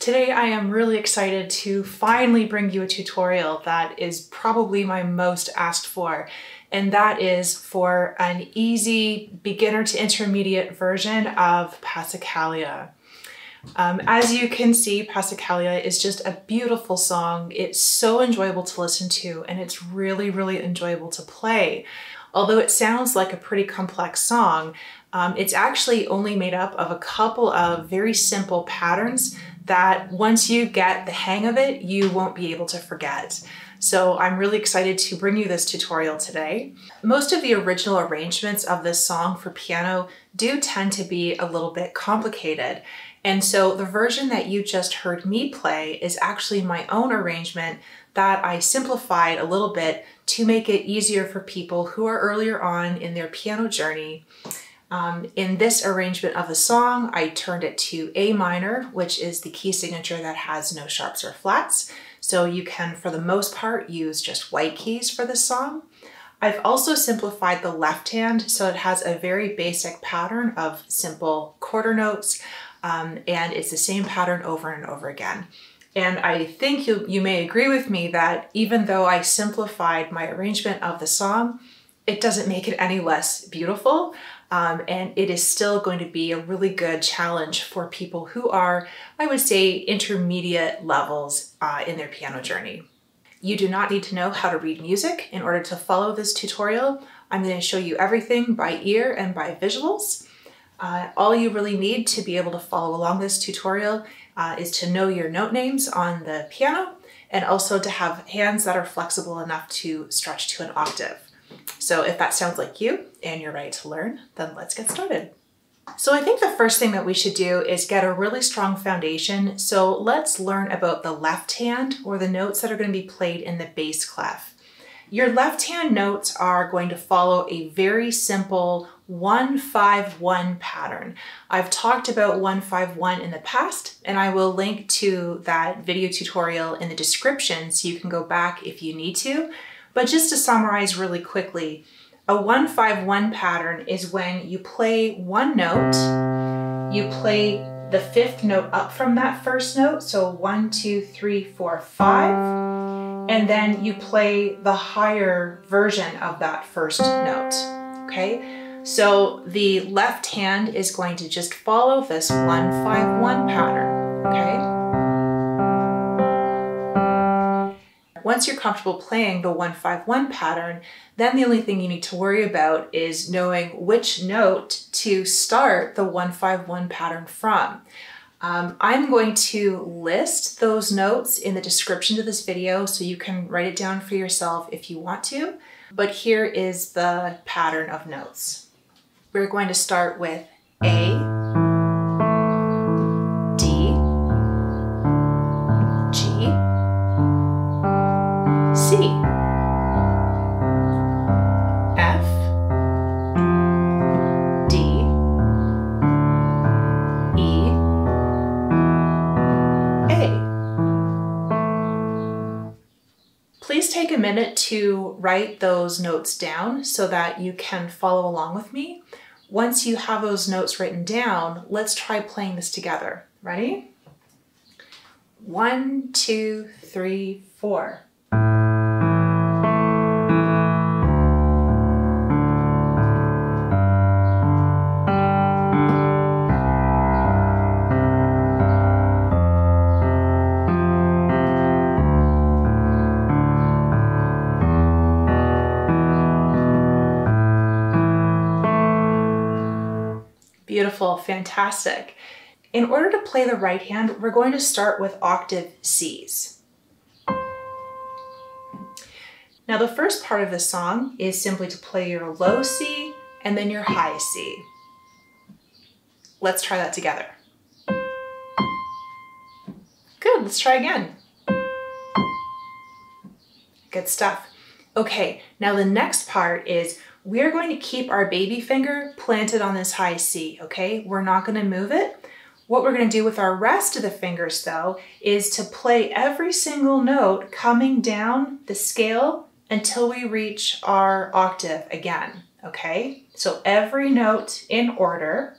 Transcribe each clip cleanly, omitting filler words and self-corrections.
Today I am really excited to finally bring you a tutorial that is probably my most asked for, and that is for an easy beginner to intermediate version of Passacaglia. As you can see, Passacaglia is just a beautiful song. It's so enjoyable to listen to, and it's really, really enjoyable to play. Although it sounds like a pretty complex song, it's actually only made up of a couple of very simple patterns that once you get the hang of it, you won't be able to forget. So I'm really excited to bring you this tutorial today. Most of the original arrangements of this song for piano do tend to be a little bit complicated. And so the version that you just heard me play is actually my own arrangement that I simplified a little bit to make it easier for people who are earlier on in their piano journey. In this arrangement of the song, I turned it to A minor, which is the key signature that has no sharps or flats. So you can, for the most part, use just white keys for this song. I've also simplified the left hand, so it has a very basic pattern of simple quarter notes, and it's the same pattern over and over again. And I think you may agree with me that even though I simplified my arrangement of the song, it doesn't make it any less beautiful. And it is still going to be a really good challenge for people who are, I would say, intermediate levels in their piano journey. You do not need to know how to read music in order to follow this tutorial. I'm going to show you everything by ear and by visuals. All you really need to be able to follow along this tutorial is to know your note names on the piano and also to have hands that are flexible enough to stretch to an octave. So if that sounds like you and you're ready to learn, then let's get started. So I think the first thing that we should do is get a really strong foundation. So let's learn about the left hand, or the notes that are going to be played in the bass clef. Your left hand notes are going to follow a very simple 1-5-1 pattern. I've talked about 1-5-1 in the past, and I will link to that video tutorial in the description so you can go back if you need to. But just to summarize really quickly, a 1-5-1 pattern is when you play one note, you play the fifth note up from that first note, so 1, 2, 3, 4, 5, and then you play the higher version of that first note, okay? So the left hand is going to just follow this 1-5-1 pattern, okay? Once you're comfortable playing the 1-5-1 pattern, then the only thing you need to worry about is knowing which note to start the 1-5-1 pattern from. I'm going to list those notes in the description to this video so you can write it down for yourself if you want to, but here is the pattern of notes. We're going to start with A, C, F, D, E, A. Please take a minute to write those notes down so that you can follow along with me. Once you have those notes written down, let's try playing this together. Ready? 1, 2, 3, 4. Beautiful, fantastic. In order to play the right hand, we're going to start with octave Cs. Now the first part of the song is simply to play your low C and then your high C. Let's try that together. Good, let's try again. Good stuff. Okay, now the next part is we're going to keep our baby finger planted on this high C, okay? We're not going to move it. What we're going to do with our rest of the fingers, though, is to play every single note coming down the scale until we reach our octave again, okay? So every note in order,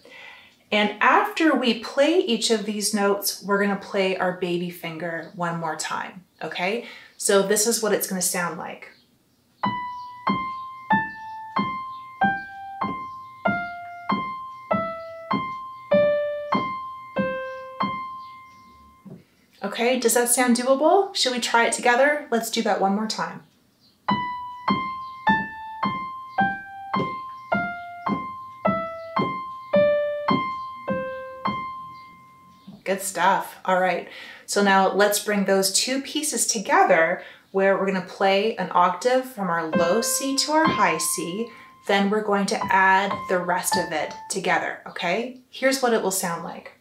And after we play each of these notes, we're gonna play our baby finger one more time, okay? So this is what it's gonna sound like. Okay, does that sound doable? Should we try it together? Let's do that one more time. Good stuff. All right, so now let's bring those two pieces together where we're gonna play an octave from our low C to our high C, then we're going to add the rest of it together, okay? Here's what it will sound like.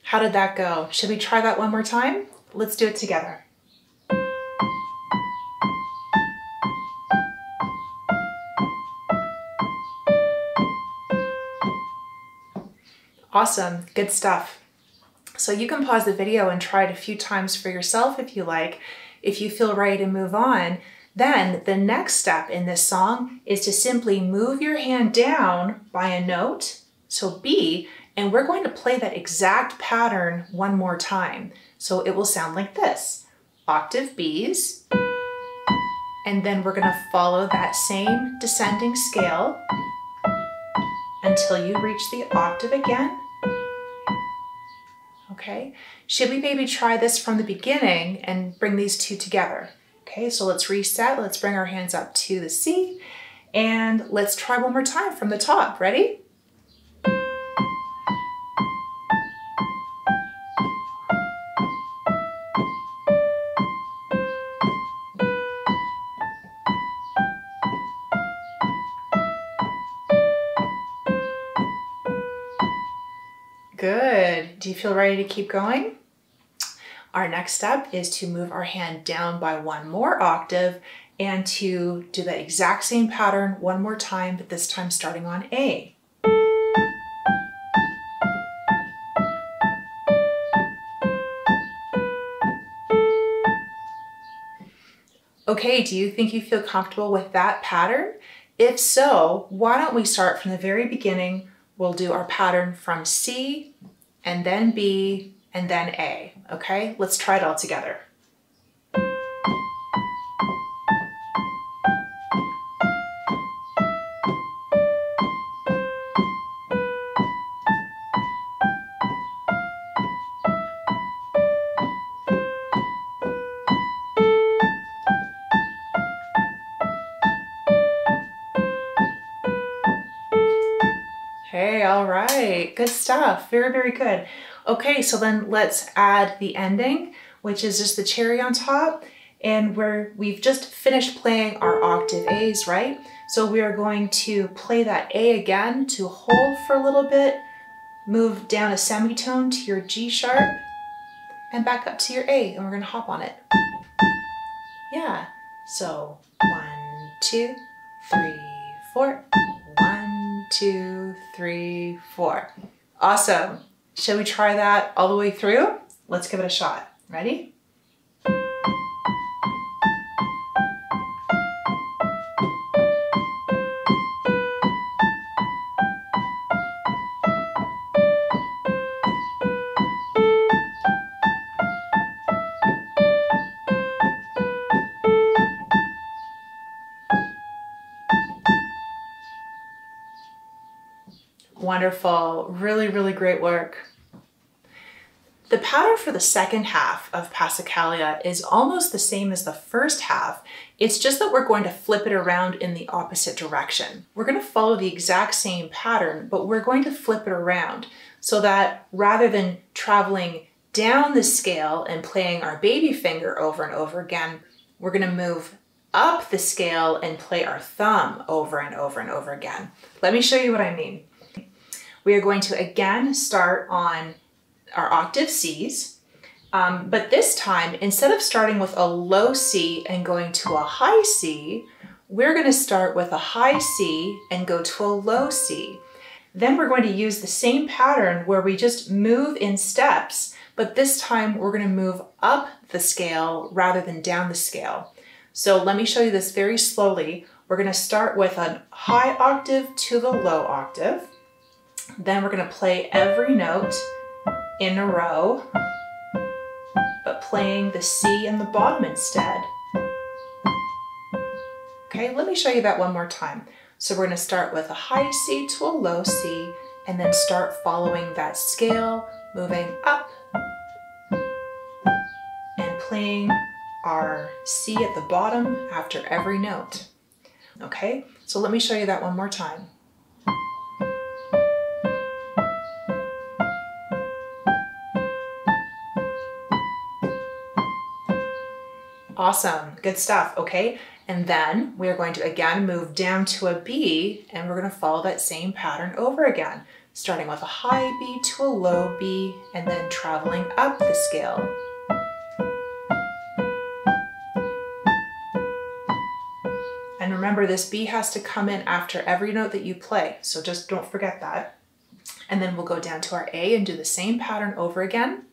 How did that go? Should we try that one more time? Let's do it together. Awesome, good stuff. So you can pause the video and try it a few times for yourself if you like. If you feel ready to move on, then the next step in this song is to simply move your hand down by a note, so B, and we're going to play that exact pattern one more time. So it will sound like this, octave Bs, and then we're gonna follow that same descending scale until you reach the octave again. Okay, should we maybe try this from the beginning and bring these two together? Okay, so let's reset. Let's bring our hands up to the C and let's try one more time from the top. Ready? Good. Do you feel ready to keep going? Our next step is to move our hand down by one more octave and to do the exact same pattern one more time, but this time starting on A. Okay, do you think you feel comfortable with that pattern? If so, why don't we start from the very beginning? We'll do our pattern from C and then B and then A, okay? Let's try it all together. Hey, all right, good stuff. Very, very good. Okay, so then let's add the ending, which is just the cherry on top. And we've just finished playing our octave A's, right? So we are going to play that A again to hold for a little bit, move down a semitone to your G sharp, and back up to your A, and we're gonna hop on it. Yeah, so 1, 2, 3, 4. 1, 2, 3, 4. Awesome. Shall we try that all the way through? Let's give it a shot. Ready? Wonderful. Really, really great work. The pattern for the second half of Passacaglia is almost the same as the first half. It's just that we're going to flip it around in the opposite direction. We're going to follow the exact same pattern, but we're going to flip it around so that rather than traveling down the scale and playing our baby finger over and over again, we're going to move up the scale and play our thumb over and over and over again. Let me show you what I mean. We are going to again start on our octave Cs, but this time, instead of starting with a low C and going to a high C, we're going to start with a high C and go to a low C. Then we're going to use the same pattern where we just move in steps, but this time we're going to move up the scale rather than down the scale. So let me show you this very slowly. We're going to start with a high octave to the low octave. Then we're going to play every note in a row, but playing the C in the bottom instead. Okay, let me show you that one more time. So we're going to start with a high C to a low C, and then start following that scale, moving up, and playing our C at the bottom after every note. Okay, so let me show you that one more time. Awesome, good stuff, okay? And then we're going to again move down to a B, and we're going to follow that same pattern over again, starting with a high B to a low B, and then traveling up the scale. And remember, this B has to come in after every note that you play, so just don't forget that. And then we'll go down to our A and do the same pattern over again.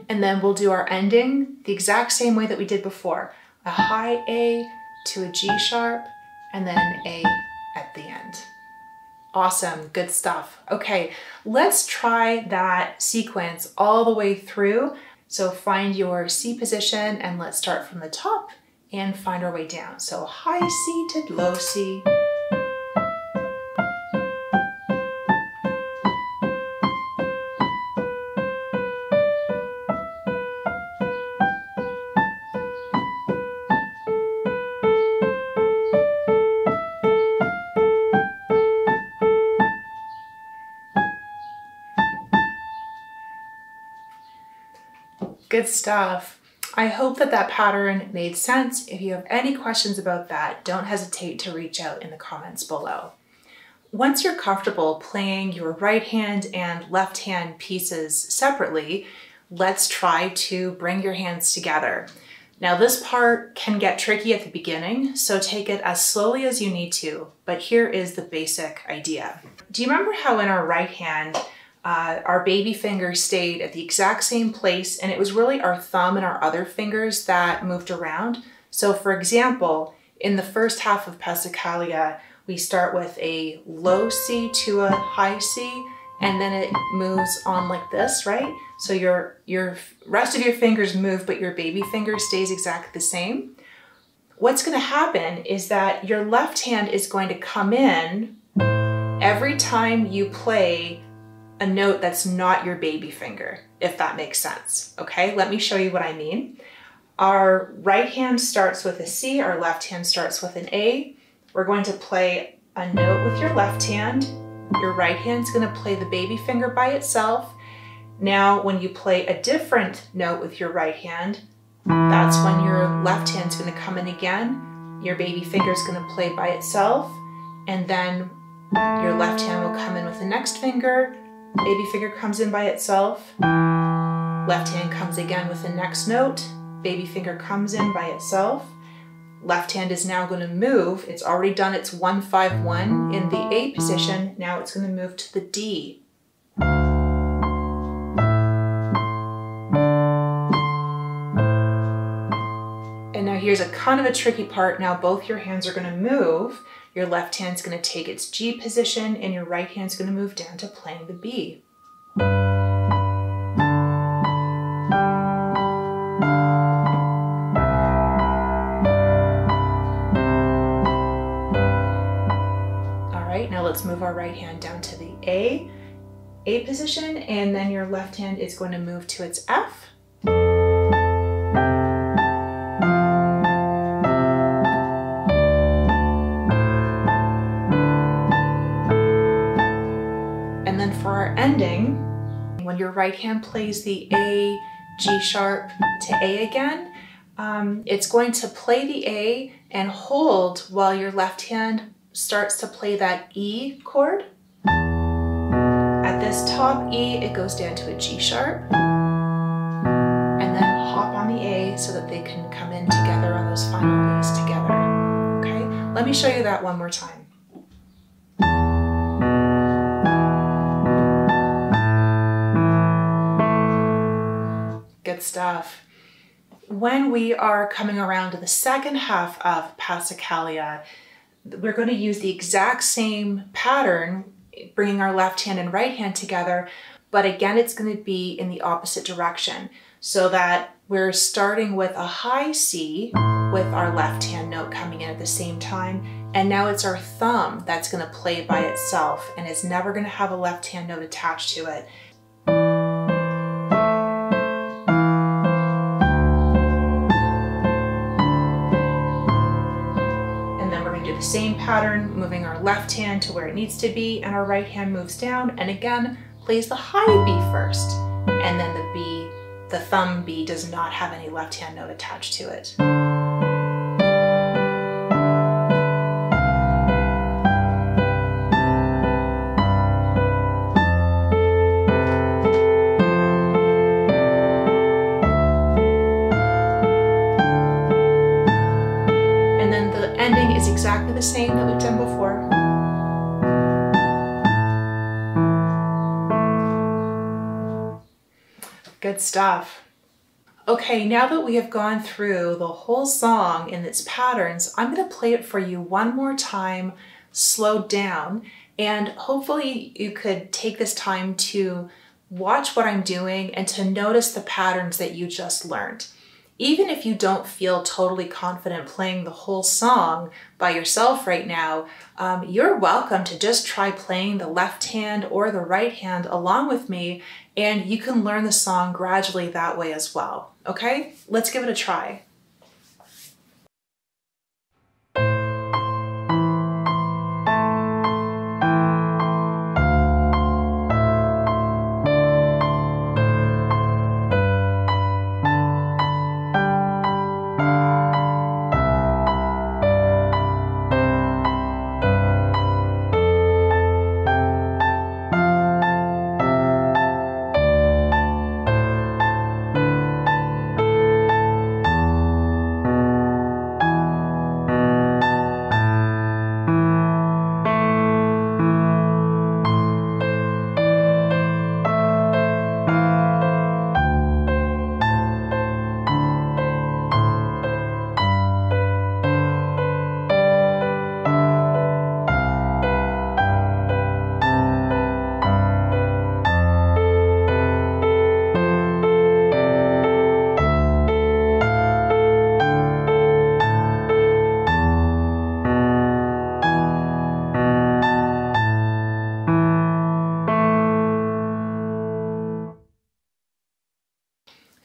And then we'll do our ending the exact same way that we did before. A high A to a G sharp, and then an A at the end. Awesome, good stuff. Okay, let's try that sequence all the way through. So find your C position, and let's start from the top and find our way down. So high C to low C. Good stuff. I hope that that pattern made sense. If you have any questions about that, don't hesitate to reach out in the comments below. Once you're comfortable playing your right hand and left hand pieces separately, let's try to bring your hands together. Now this part can get tricky at the beginning, so take it as slowly as you need to, but here is the basic idea. Do you remember how in our right hand, our baby finger stayed at the exact same place, and it was really our thumb and our other fingers that moved around? So for example, in the first half of Passacaglia, we start with a low C to a high C, and then it moves on like this, right? So your rest of your fingers move, but your baby finger stays exactly the same. What's gonna happen is that your left hand is going to come in every time you play a note that's not your baby finger, if that makes sense. Okay, let me show you what I mean. Our right hand starts with a C, our left hand starts with an A. We're going to play a note with your left hand. Your right hand's gonna play the baby finger by itself. Now, when you play a different note with your right hand, that's when your left hand's gonna come in again. Your baby finger's gonna play by itself, and then your left hand will come in with the next finger. Baby finger comes in by itself. Left hand comes again with the next note. Baby finger comes in by itself. Left hand is now going to move. It's already done its 1-5-1 in the A position. Now it's going to move to the D. And now here's a kind of a tricky part. Now both your hands are going to move. Your left hand's going to take its G position, and your right hand's going to move down to playing the B. All right, now let's move our right hand down to the A position, and then your left hand is going to move to its F. Ending, when your right hand plays the A, G sharp to A again, it's going to play the A and hold while your left hand starts to play that E chord. At this top E, it goes down to a G sharp, and then hop on the A so that they can come in together on those final E's together. Okay, let Let me show you that one more time. Good stuff. When we are coming around to the second half of Passacaglia, we're going to use the exact same pattern, bringing our left hand and right hand together, but again, it's going to be in the opposite direction, so that we're starting with a high C with our left hand note coming in at the same time, and now it's our thumb that's going to play by itself and is never going to have a left hand note attached to it. The same pattern, moving our left hand to where it needs to be, and our right hand moves down and again plays the high B first, and then the B, the thumb B, does not have any left hand note attached to it. Exactly the same that we've done before. Good stuff. Okay, now that we have gone through the whole song in its patterns, I'm going to play it for you one more time, slowed down, and hopefully you could take this time to watch what I'm doing and to notice the patterns that you just learned. Even if you don't feel totally confident playing the whole song by yourself right now, you're welcome to just try playing the left hand or the right hand along with me, and you can learn the song gradually that way as well. Okay, let's give it a try.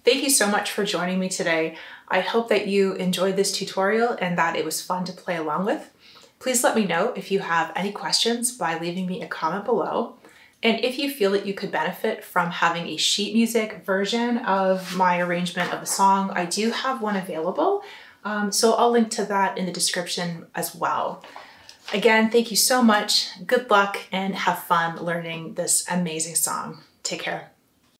Thank you so much for joining me today. I hope that you enjoyed this tutorial and that it was fun to play along with. Please let me know if you have any questions by leaving me a comment below. And if you feel that you could benefit from having a sheet music version of my arrangement of the song, I do have one available. So I'll link to that in the description as well. Again, thank you so much. Good luck and have fun learning this amazing song. Take care.